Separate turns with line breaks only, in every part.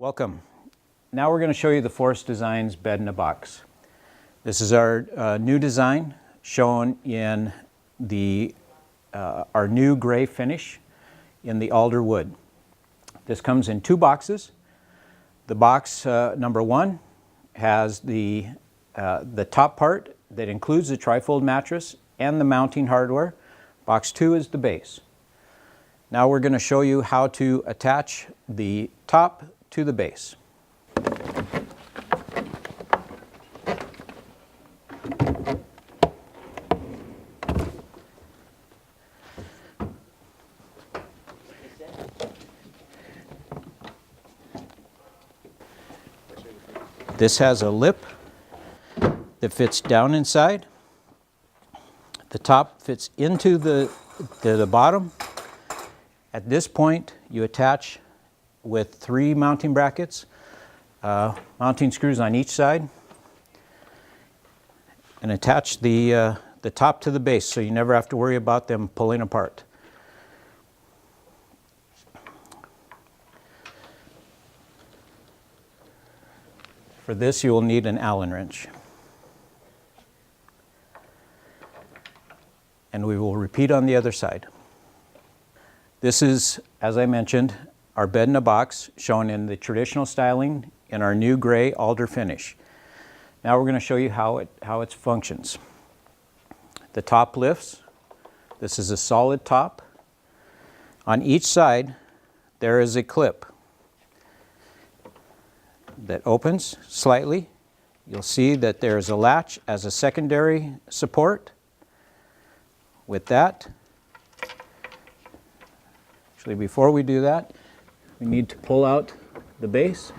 Welcome. Now we're going to show you the Forest Designs bed in a box. This is our new design shown in our new gray finish in the alder wood. This comes in two boxes. The box number one has the top part that includes the trifold mattress and the mounting hardware. Box two is the base. Now we're going to show you how to attach the top to the base. This has a lip that fits down inside. The top fits into the bottom. At this point, you attach with 3 mounting brackets, mounting screws on each side, and attach the top to the base so you never have to worry about them pulling apart. For this, you will need an Allen wrench. And we will repeat on the other side. This is, as I mentioned, our bed in a box shown in the traditional styling in our new gray alder finish. Now we're going to show you how it functions. The top lifts. This is a solid top. On each side there is a clip that opens slightly. You'll see that there is a latch as a secondary support. With that, actually before we do that, we need to pull out the base.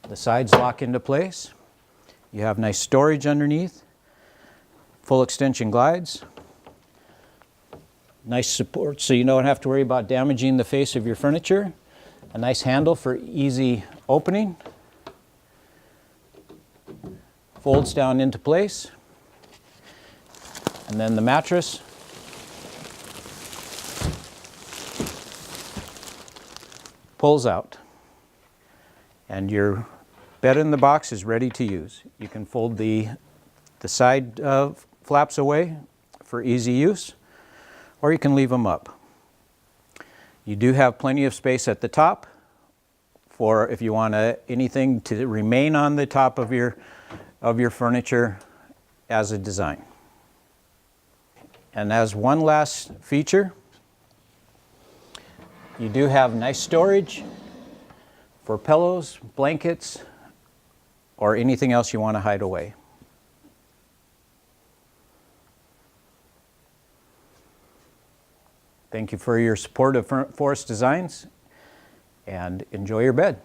The sides lock into place. You have nice storage underneath, full extension glides, nice support so you don't have to worry about damaging the face of your furniture, a nice handle for easy opening, folds down into place, and then the mattress pulls out, and your bed in the box is ready to use. You can fold the side flaps away for easy use, or you can leave them up. You do have plenty of space at the top for if you want anything to remain on the top of your furniture as a design. And as one last feature, you do have nice storage for pillows, blankets, or anything else you want to hide away. Thank you for your support of Forest Designs, and enjoy your bed.